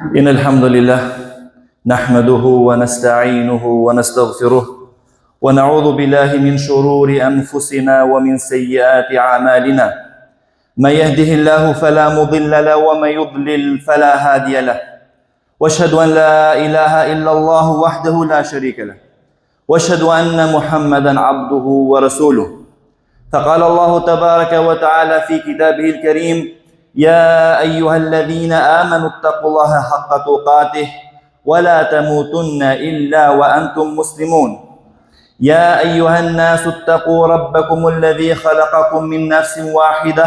إن الحمد لله نحمده ونستعينه ونستغفره ونعوذ بالله من شرور أنفسنا ومن سيئات أعمالنا من يهده الله فلا مضل له ومن يضلل فلا هادي له واشهد أن لا إله إلا الله وحده لا شريك له واشهد أن محمدا عبده ورسوله فقال الله تبارك وتعالى في كتابه الكريم يا أيها الذين آمنوا اتقوا الله حق تقاته ولا تموتن إلا وأنتم مسلمون يا أيها الناس اتقوا ربكم الذي خلقكم من نفس واحدة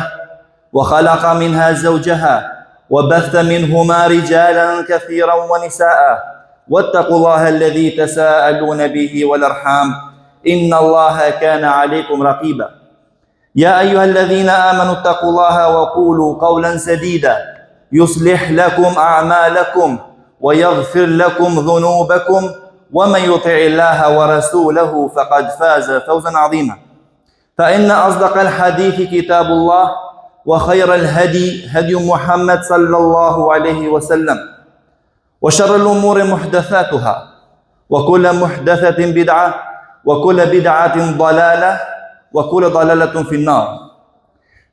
وخلق منها زوجها وبث منهما رجالا كثيرا ونساء واتقوا الله الذي تساءلون به والأرحام إن الله كان عليكم رقيبا يا أيها الذين آمنوا اتقوا الله وقولوا قولا سديدا يصلح لكم أعمالكم ويغفر لكم ذنوبكم ومن يطع الله ورسوله فقد فاز فوزا عظيما فإن أصدق الحديث كتاب الله وخير الهدي هدي محمد صلى الله عليه وسلم وشر الأمور محدثاتها وكل محدثة بدعة وكل بدعة ضلالة وكل ضلالة في النار.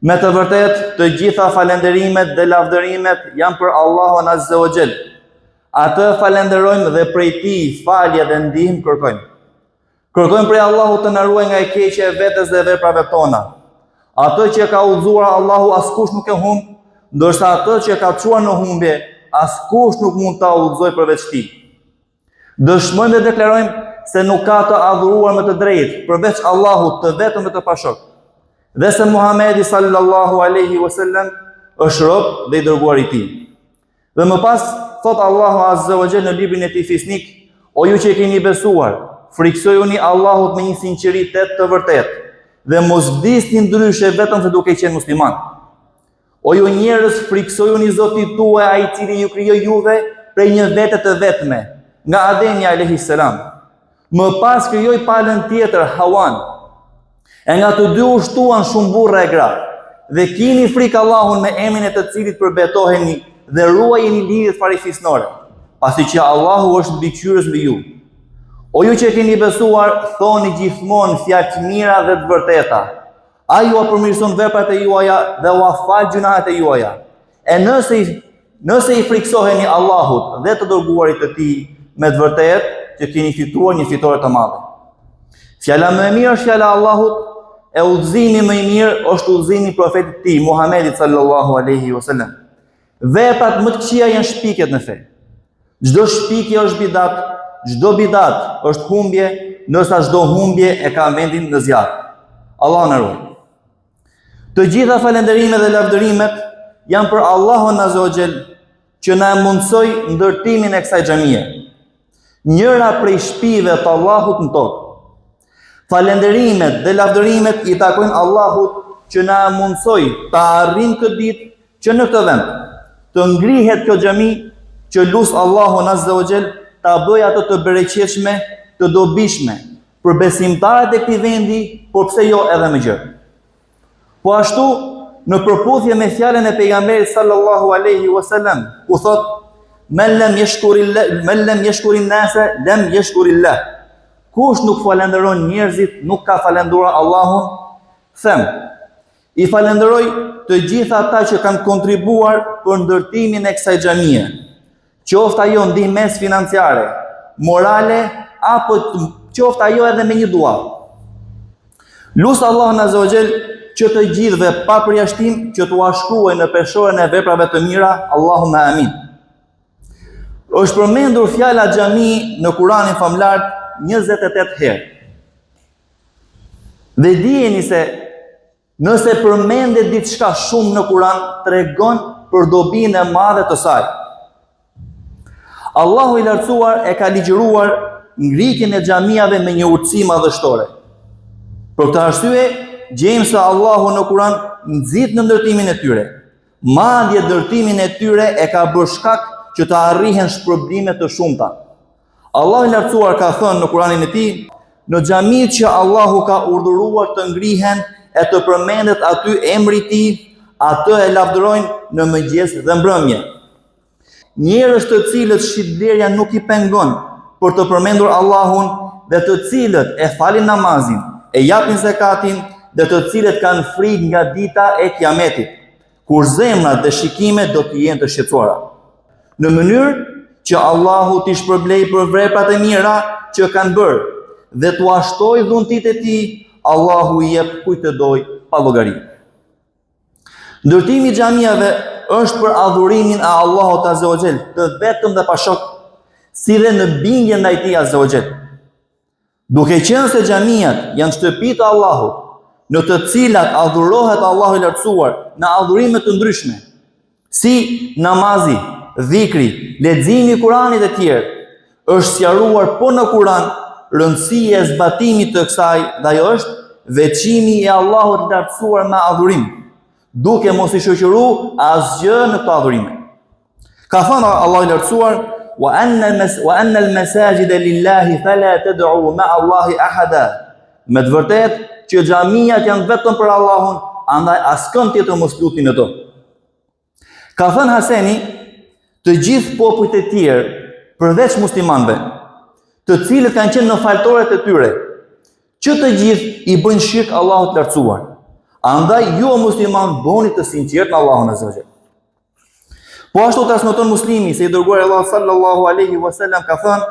Me të vërtet, të gjitha falenderimet dhe lavdërimet janë për Allahun Azza wa Jall. Atë falenderojmë dhe prej Tij falje dhe ndihmë kërkojmë. Kërkojmë prej Allahut të na ruaj nga e keqja e vetes dhe veprave tona. Atë që ka udhëzuar Allahu askush nuk e humb, ndërsa atë që ka çuar në humbje askush nuk mund ta udhëzojë përveç Tij. Dëshmojmë dhe deklarojmë se nuk ka të adhuruar me të drejtë përveç Allahut të vetëm dhe të pashok, dhe se Muhamedi sallallahu alaihi wasallam është rob dhe i dërguar i Tij. Dhe më pas thot Allahu Azza wa Jall në librin e Tij fisnik: O ju që keni besuar, friksojuni Allahut me një sinqeritet të vërtetë dhe mos vdisni ndryshe vetëm se duke qenë musliman. O ju njerëz, friksojuni Zotit tuaj, ai i cili ju krijoi juve prej një vete të vetme, nga Ademi alayhis salam. Më pas krijoi palën tjetër, Hawan. E nga të dy u shtuan shumë burra e gra. Dhe kini frikë Allahun me emrin e të cilit përbetoheni dhe ruajeni lidhjet farefisnore, pasi që Allahu është mbikëqyrës mbi ju. O ju që keni besuar, thoni gjithmonë fjalë të mira dhe të vërteta. Ai ju përmirëson veprat e juaja dhe u fal gjunahet e juaja. E nëse i friksoheni Allahut dhe të dërguarit të Tij me të vërtetë, që keni fituar një fitore të madhe. Fjala më e mirë është fjala e Allahut, e udhëzimi më i mirë është udhëzimi i profetit të Tij, Muhamedit sallallahu alaihi wasallam. Veprat më të këqija janë shpikjet në fe. Çdo shpikje është bidat, çdo bidat është humbje, ndërsa çdo humbje e ka vendin në zjarr. Allahu na ruaj. Të gjitha falënderimet dhe lavdërimet janë për Allahun Azza wa Jall që na mundsoi ndërtimin e kësaj xhamie, njëra prej shtëpive të Allahut në tokë. Falënderimet dhe lavdërimet i takojnë Allahut që na mundsoi ta arrijmë këtë ditë që në këtë vend të ngrihet kjo xhami, që lut Allahun Azza wa Jall ta bëjë ato të bereqeshme, të dobishme për besimtarët e këtij vendi, por pse jo edhe më gjë. Po ashtu, në përputhje me fjalën e pejgamberit sallallahu alaihi wasallam, ku thotë: Men lem jeshkurin nase, lem jeshkurillah. Kush nuk falenderon njerëzit, nuk ka falenderuar Allahun. Them, i falenderoj të gjitha ata që kanë kontribuar për ndërtimin e kësaj xhamie, qoftë ajo ndihmës financiare, morale, apo qoftë ajo edhe me një dua. Lut Allahun Azza wa Jall që të gjithëve pa përjashtim që t'u shkruaj në peshorën e veprave të mira. Allahumma amin. Është përmendur fjala xhami në Kur'anin famlar 28 herë. Dhe dijeni se nëse përmendet diçka shumë në Kur'an, tregon për dobinë e madhe të saj. Allahu i lartësuar e ka ligjëruar ngritjen e xhamiave me një urtësi madhështore. Për këtë arsye, gjejmë se Allahu në Kur'an nxit në ndërtimin e tyre. Madje ndërtimin e tyre e ka bërë shkak që të arrihen shpërblime të shumta. Allahu i lartësuar ka thënë në Kur'anin e Tij: në xhamit që Allahu ka urdhëruar të ngrihen e të përmendet aty emri i Tij, atë e lavdërojnë në mëngjes dhe mbrëmje. njerëz të cilët shitblerja nuk i pengon për të përmendur Allahun dhe të cilët e falin namazin, e japin zakatin dhe të cilët kanë frikë nga dita e kiametit, kur zemrat dhe shikimet do të jenë të shqetësuara. Në mënyrë që Allahu t'i shpërblej për veprat e mira që kanë bërë dhe t'u ashtoj dhuntit e tij, Allahu i jep kujt të doj pa llogari. Ndërtimi i xhamiave është për adhurimin e Allahut Azza wa Jall, të vetëm dhe pa shok, si dhe në bindje ndaj Tij Azza wa Jall. Duke qenë se xhamiat janë shtëpi të Allahut, në të cilat adhurohet Allahu i lartësuar në adhurime të ndryshme, si namazi, dhikri, leximi i Kuranit e tjerë, është sqaruar po në Kuran rëndësia e zbatimit të kësaj, dhe ajo është veçimi i Allahut të lartësuar me adhurim, duke mos i shoqëru asgjë në këto adhurime. Ka thënë Allahu i lartësuar: wa anna al-masajida lillahi fala tad'u ma'a Allahi ahada. Me të vërtetë që xhamiat janë vetëm për Allahun, andaj askën tjetër mos lutni në to. Ka thënë Haseni: të gjithë popujt e tjerë, përveç muslimanëve, të cilët kanë qenë në faltoret e tyre, që të gjithë i bëjnë shirk Allahut të lartësuar. Andaj ju o musliman bëni të sinqert në Allahun Azza wa Jall. Po ashtu transmeton Muslimi se i dërguari Allah sallallahu alaihi wasallam ka thënë: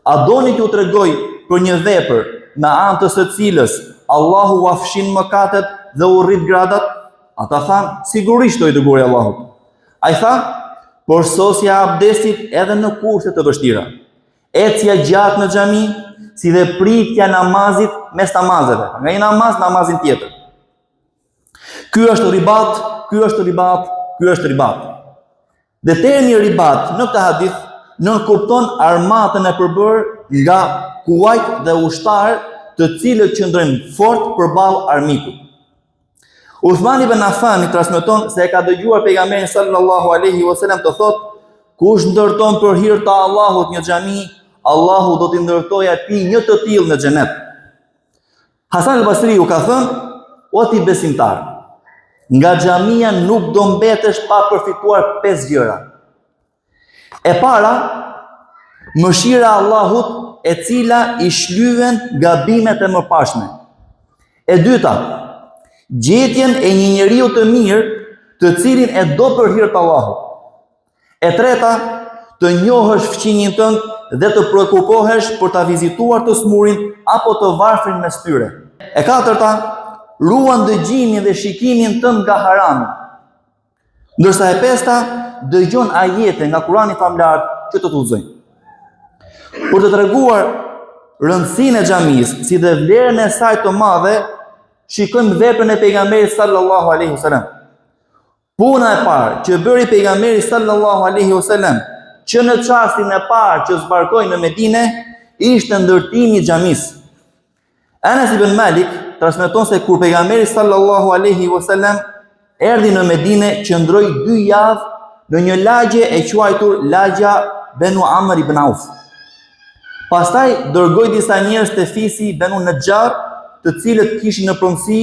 a doni t'ju tregoj për një vepër me anë të së cilës Allahu u afshin mëkatet dhe u rrit gradat? Ata thanë: sigurisht o i dërguari i Allahut. Ai tha: përsosja abdesit edhe në kushte të vështira, ecja gjatë në xhami, si dhe pritja namazit mes namazeve, nga një namaz namazin tjetër. Ky është ribat, ky është ribat, ky është ribat. Dhe termi ribat në këtë hadith nënkupton armatën e përbërë nga kuajt dhe ushtarë të cilët qëndrojnë fort përballë armikut. Uthman ibn Affan i transmeton se e ka dëgjuar pejgamberin sallallahu alaihi wasallam të thotë: kush ndërton për hir të Allahut një xhami, Allahu do t'i ndërtojë atij një të tillë në xhenet. Hasan al-Basri u ka thënë: o ti besimtar, nga xhamia nuk do mbetesh pa përfituar 5 gjëra. E para, mëshira e Allahut e cila i shlyen gabimet e mëparshme. E dyta, gjetjen e një njeriu të mirë, të cilin e do për hir të Allahut. E treta, të njohësh fëqinjin tënd dhe të prekupohesh për ta vizituar të smurin apo të varfrin mes tyre. E katërta, ruan dëgjimin dhe shikimin tënd nga harami. Ndërsa e pesta, dëgjon ajete nga Kurani famlar që të udhëzojnë. Për të treguar rëndësinë e xhamisë, si dhe vlerën e saj të madhe, shikojmë veprën e pejgamberit sallallahu alaihi wasallam. Puna e parë që bëri pejgamberi sallallahu alaihi wasallam, që në çastin e parë që zbarkoi në Medinë, ishte ndërtimi i xhamisë. Anas ibn Malik transmeton se kur pejgamberi sallallahu alaihi wasallam erdhi në Medinë, qëndroi 2 javë në një lagje e quajtur lagja Benu Amr ibn Auf. Pastaj dërgoi disa njerëz te fisi Benu Najjar, të cilët kishin në pronësi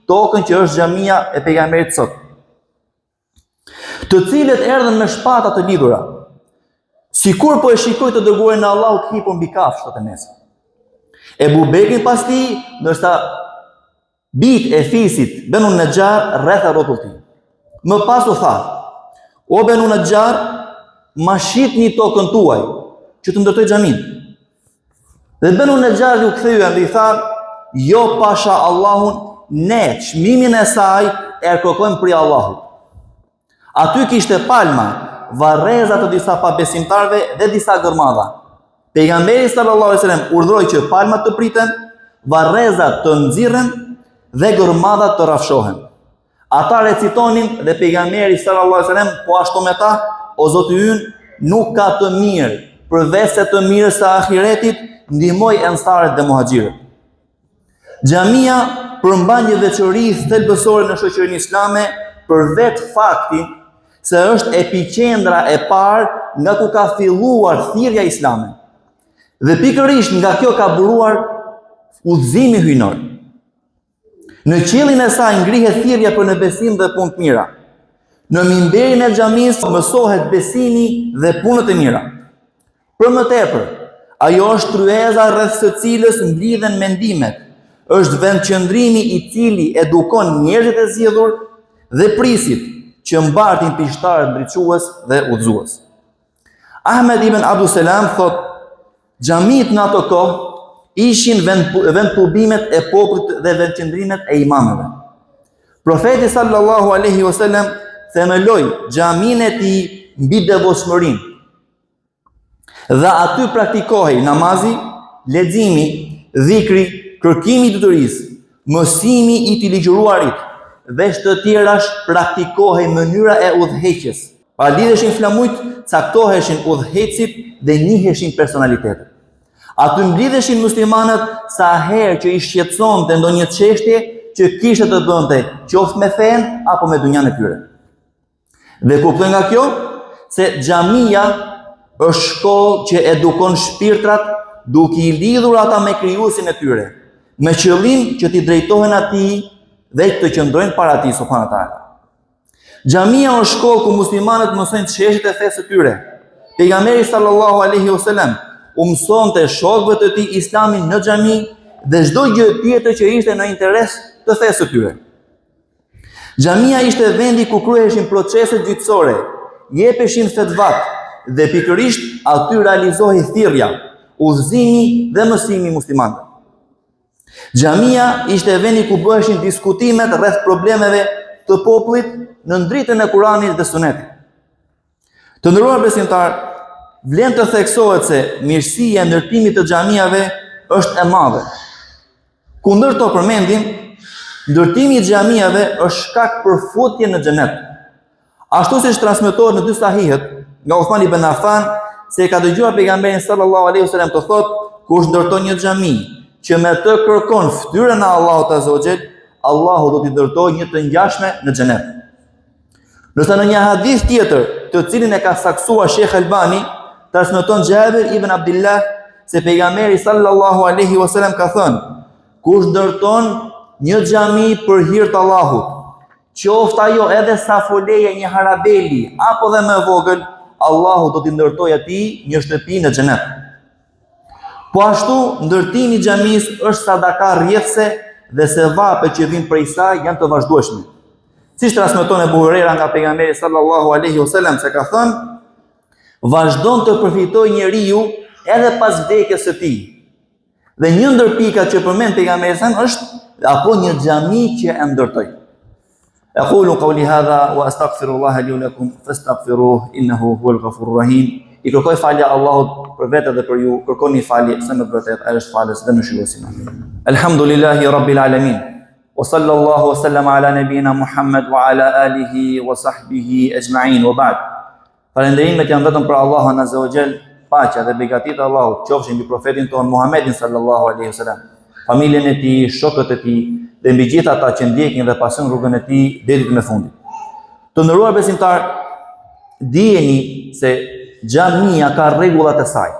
tokën që është xhamia e pejgamberit sot, të cilët erdhën me shpata të lidhura, sikur po e shikoi të dërguarin e Allahut hipur mbi kafshët e nesër. Ebu Bekri pas tij, ndërsa bit e fisit Benu Najjar rreth rrotull tij. Më pas u tha: o Benu Najjar, ma shitni tokën tuaj që të ndërtoj xhamin. Dhe Benu Najjar u kthye dhe i tha: jo pasha Allahun, ne çmimin e saj e kërkojmë prej Allahut. Aty kishte palma, varreza të disa pabesimtarve dhe disa gërmadha. Pejgamberi sallallahu alaihi wasallam urdhëroi që palmat të priten, varrezat të nxirren dhe gërmadhat të rrafshohen. Ata recitonin dhe pejgamberi sallallahu alaihi wasallam po ashtu me ta: o Zoti ynë, nuk ka të mirë përveç se të mirës së ahiretit, ndihmoi ensarët dhe muhaxhirët. Xhamia përmban një veçori thelbësore në shoqërinë islame për vetë faktin se është epiqendra e parë nga ku ka filluar thirrja islame. Dhe pikërisht nga kjo ka buruar udhëzimi hyjnor. Në qiellin e saj ngrihet thirrja për në besim dhe punë të mira. Në mimberin e xhamisë mësohet besimi dhe punët e mira. Për më tepër, ajo është tryeza rreth së cilës mblidhen mendimet, është vendqëndrimi i cili edukon njerëzit e zgjedhur dhe prisit që mbartin pishtarët ndriçues dhe udhëzues. Ahmed ibn Abdus Salam thot, xhamit në ato kohë ishin vend tubimet e popullit dhe vendqëndrimet e imamëve. Profeti sallallahu alaihi wasallam themeloi xhamin e tij mbi devotshmërinë. Dhe aty praktikohej namazi, leximi, dhikri, kërkimi i detyrisë, mësimi i të ligjëruarit, veç të tjerash praktikohej mënyra e udhëheqjes. Pa lidheshin flamujt, caktoheshin udhëhecit dhe njiheshin personalitetet. Aty mblidheshin muslimanët sa herë që i shqetësonte ndonjë çështje që kishte të bënte qoftë me fen apo me dunjan e tyre. Dhe kuptojnë nga kjo se xhamia është shkollë që edukon shpirtrat duke i lidhur ata me krijuesin e tyre, me qëllim që t'i drejtohen atij dhe të qëndrojnë para tij subhanahu wa taala. Xhamia është shkollë ku muslimanët mësojnë çështjet e fesë së tyre. Pejgamberi sallallahu alaihi wasallam u mësonte shokëve të tij islamin në xhami dhe çdo gjë tjetër që ishte në interes të fesë së tyre. Xhamia ishte vendi ku kryheshin proceset gjyqësore, jepeshin fetvat dhe pikërisht aty realizohej thirrja, udhëzimi dhe mësimi i muslimanëve. Xhamia ishte vendi ku bëheshin diskutimet rreth problemeve të popullit në dritën e Kuranit dhe Sunetit. Të nderuar besimtar, vlen të theksohet se mirësia e ndërtimit të xhamiave është e madhe. Kundërto përmendim, ndërtimi i xhamiave është shkak për futje në xhenet. Ashtu siç transmetohet në dy sahihet nga Uthman ibn Affan se e ka dëgjuar pejgamberin sallallahu alaihi wasallam të thotë, kush ndërton një xhami që me të kërkon fytyrën e Allahut azza wa jall, Allahu do t'i ndërtojë një të ngjashme në xhenet. Nëse në një hadith tjetër, të cilin e ka saksuar Sheikh Albani, transmeton Jabir ibn Abdullah se pejgamberi sallallahu alaihi wasallam ka thënë, kush ndërton një xhami për hir të Allahut, qoftë ajo edhe sa foleje një harabeli apo dhe më vogël, Allahu do t'i ndërtojë atij një shtëpi në xhenet. Po ashtu, ndërtimi i xhamisë është sadaka rrjedhse dhe sevapet që vijnë prej saj janë të vazhdueshme. Siç transmeton Abu Huraira nga pejgamberi sallallahu alaihi wasallam se ka thënë, vazhdon të përfitojë njeriu edhe pas vdekjes së tij. Dhe një ndër pikat që përmend pejgamberi është apo një xhami që e ndërtoi. Aqulu qawli hadha wa astaghfirullaha li wa lakum fastaghfiruhu innahu huwal ghafurur rahim. I kërkoj falje Allahut për vete dhe për ju, kërkoni falje se në vërtet ai është falës dhe mëshiruesi. Alhamdulillahi rabbil alamin. Wa sallallahu wa sallama ala nabiyyina Muhammad wa ala alihi wa sahbihi ajma'in wa ba'd. Falënderimet janë vetëm për Allahun azza wa jall, paqja dhe begatit e Allahut qofshin mbi profetin ton Muhammedin sallallahu alaihi wasallam, familjen e tij, shokët e tij dhe mbi gjithë ata që ndjekin dhe pasojnë rrugën e tij deri në fundit. Të nderuar besimtar, dijeni se xhamia ka rregullat e saj.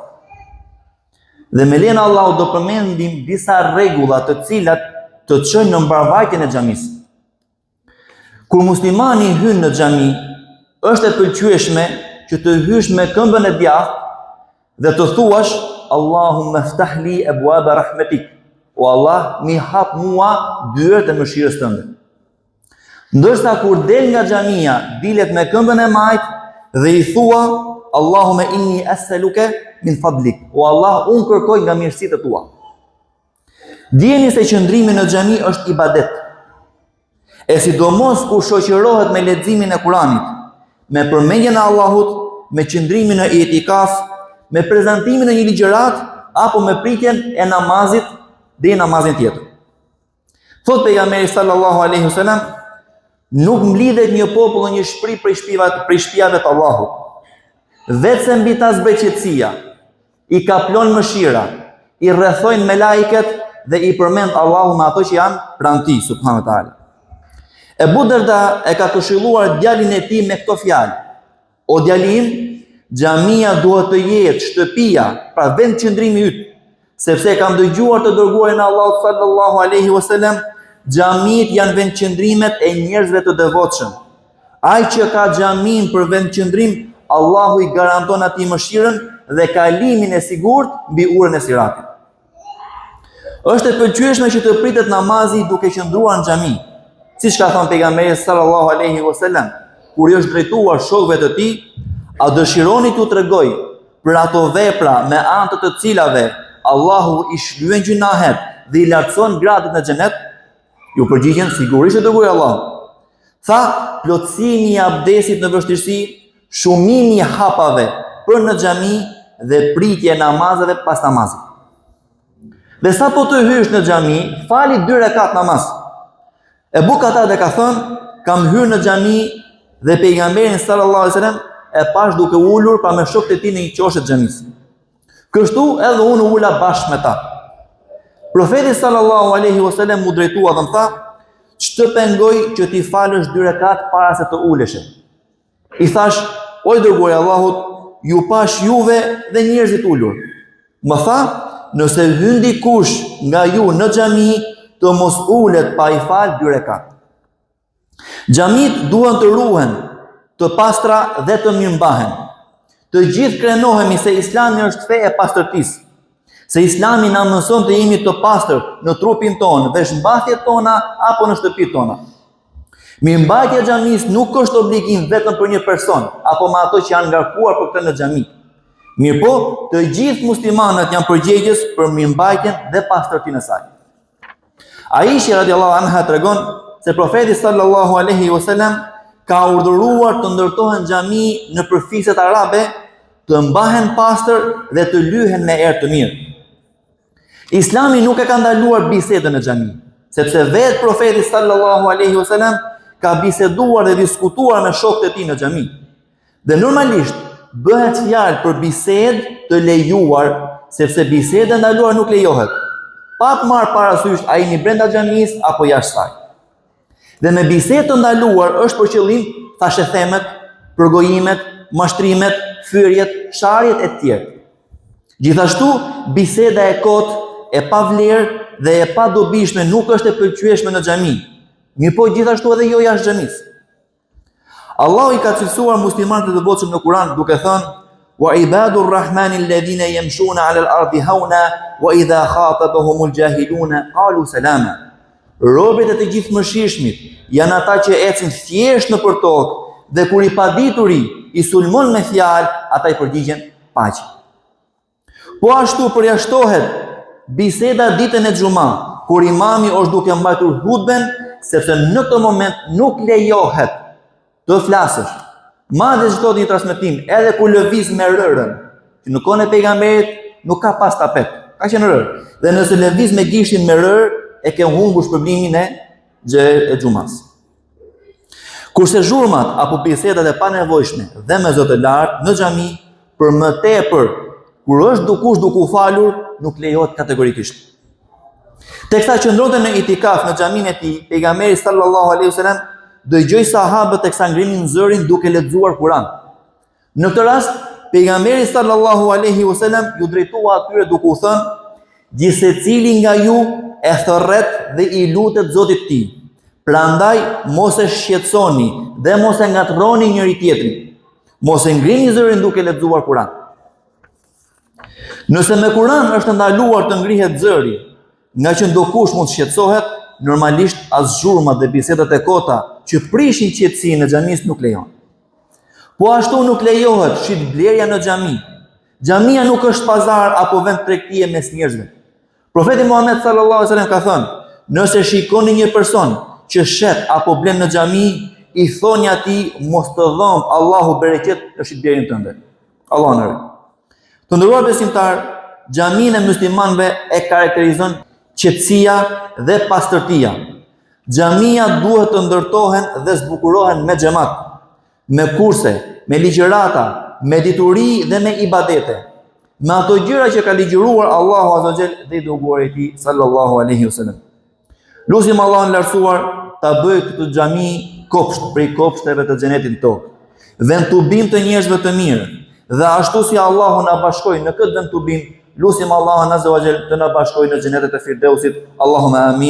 Dhe me lejen e Allahut do përmendim disa rregulla të cilat të çojnë në mbarvajtjen e xhamisë. Kur muslimani hyn në xhami, është e pëlqyeshme që të hysh me këmbën e djathtë dhe të thuash Allahumma ftah li abwaba rahmatik. O Allah, mi hap mua dyert e mëshirës tënde. Ndërsa kur del nga xhamia, dilet me këmbën e majtë dhe i thua Allahumma inni as'aluka min fadlik. O Allah, unë kërkoj nga mirësitë tua. Dijeni se qëndrimi në xhami është ibadet. E sidomos kur shoqërohet me leximin e Kuranit, me përmendjen e Allahut, me qëndrimin në itikaf, me prezantimin në një ligjërat apo me pritjen e namazit dhe namazin tjetër. Thot pejgamberi sallallahu alaihi wasallam, nuk mlidhet një popull në një shpri prej shtëpive të Allahut. Vetëse mbi ta zbreqetësia, i kaplon mëshira, i rrethojnë me laiket dhe i përmend Allahu me ato që janë pranë tij subhanahu wa taala. Ebu Darda e ka këshilluar djalin e tij me këto fjalë: O djalim, xhamia duhet të jetë shtëpia, pra vend qëndrimi yt, sepse kam dëgjuar të dërguarin e Allahut sallallahu alaihi wasallam, xhamit janë vend qëndrimet e njerëzve të devotshëm. Ai që ka xhamin për vend qëndrim, Allahu i garanton atij mëshirën dhe kalimin e sigurt mbi urën e Siratit. Është e pëlqyeshme që të pritet namazi duke qëndruar në xhami, siç ka thënë pejgamberi sallallahu alaihi wasallam, kur i është drejtuar shokëve të tij, a dëshironi t'u tregoj për ato vepra me anë të cilave Allahu i shlyen gjunahet dhe i lartëson gradat në xhenet? Ju përgjigjen sigurisht e dërguari Allahu. Tha, plotësimi i abdesit në vështirësi, shumimi i hapave për në xhami dhe pritje e namazeve pas namazit. Dhe sa po të hysh në xhami, fali 2 rekat namaz. Ebu Katade ka thënë, kam hyrë në xhami dhe pejgamberin sallallahu alaihi wasallam e pash duke ulur pa me shokët e tij në një qoshe të xhamisë. Kështu edhe unë ula bashkë me ta. Profeti sallallahu alaihi wasallam mu drejtua dhe më tha, ç'të pengoj që ti falësh 2 rekat para se të uleshe. I thash, o i dërguari i Allahut, ju pash juve dhe njerëzit ulur. Më tha, nëse hyn dikush nga ju në xhami, të mos ulet pa i fal 2 rekat. Xhamit duhen të ruhen, të pastra dhe të mirëmbahen. Të gjithë krenohemi se Islami është fe e pastërtisë. Se Islami na mëson të jemi të pastër në trupin tonë, veshmbathjet tona apo në shtëpitë tona. Mirëmbajtja e xhamisë nuk është obligim vetëm për një person apo me ato që janë ngarkuar për këtë në xhami. Mirëpo, të gjithë muslimanët janë përgjegjës për mirëmbajtjen dhe pastërtinë e saj. Aisha radiallahu anha tregon se profeti sallallahu alaihi wasallam ka urdhëruar të ndërtohen xhami në përfiset arabe, të mbahen pastër dhe të lyhen me erë të mirë. Islami nuk e ka ndaluar bisedën në xhami, sepse vetë profeti sallallahu alaihi wasallam ka biseduar dhe diskutuar me shokët e tij në xhami. Dhe normalisht bëhet fjalë për bisedë të lejuar, sepse biseda e ndaluar nuk lejohet. Pa të marrë parasysh a jeni brenda xhamisë apo jashtë saj. Dhe me bisedë të ndaluar është për qëllim thashethemet, përgojimet, mashtrimet, fyrjet, sharjet e tjerë. Gjithashtu, biseda e kotë, e pa vlerë dhe e pa dobishme nuk është e pëlqyeshme në xhami. Mirëpo gjithashtu edhe jo jashtë xhamisë. Allahu i ka cilësuar muslimanët e devotshëm në Kur'an duke thënë: "Wa ibadur rahmani alladhina yamshuna 'ala al-ardi hawna wa idha khatabahumul jahiluna qalu salama." Robët e të gjithë mëshirshmit janë ata që ecin thjesht nëpër tokë dhe kur i padituri i sulmon me fjalë, ata i përgjigjen paqe. Po ashtu përjashtohet biseda ditën e xhuma, kur imami është duke mbajtur hutben, sepse në këtë moment nuk lejohet të flasësh. Madje çdo një transmetim, edhe kur lëviz me rërën, që në kohën e pejgamberit nuk ka pas tapet, ka qenë rërë. Dhe nëse lëviz me gishtin me rërë, e ke humbur shpërblimin e xhumas. Kurse zhurmat apo bisedat e panevojshme dhe me zot të lartë në xhami, për më tepër kur është dukush duke u falur, nuk lejohet kategorikisht. Teksa qëndronte në itikaf në xhamin e tij, pejgamberi sallallahu alaihi wasallam dëgjoi sahabët teksa ngrinin zërin duke lexuar Kur'an. Në këtë rast, pejgamberi sallallahu alaihi wasallam ju drejtua atyre duke u thënë: "Gjithsecili nga ju e thërret dhe i lutet Zotit të tij. Prandaj mos e shqetësoni dhe mos e ngatroni njëri tjetrin. Mos e ngrini zërin duke lexuar Kur'an." Nëse me Kur'an është ndaluar të ngrihet zëri, nga që ndokush mund të shqetësohet, normalisht as zhurmat dhe bisedat e kota që prishin qetësinë në xhamis nuk lejohen. Po ashtu nuk lejohet shitblerja në xhami. Xhamia nuk është pazar apo vend tregtie mes njerëzve. Profeti Muhammed sallallahu alaihi wasallam ka thënë: "Nëse shikoni një person që shet apo blen në xhami, i thoni atij mos të dhëmb Allahu bereqet në shitblerin tënde." Allahu na rrit. Të nderuar besimtar, xhaminë e muslimanëve e karakterizon qetësia dhe pastërtia. Xhamia duhet të ndërtohen dhe zbukurohen me xhamat, me kurse, me ligjërata, me dituri dhe me ibadete. Me ato gjëra që ka ligjëruar Allahu azza wa jall dhe i dërguari i tij sallallahu alaihi wasallam. Lutim Allahun lartësuar ta bëjë këtë xhami kopsht prej kopshteve të xhenetit tokë, vend tubim të njerëzve të mirë. Dhe ashtu si Allahu na bashkoi në këtë vend tubim, lutim Allahun azza wa jall të na bashkojë në xhenetet e Firdausit. Allahumma amin.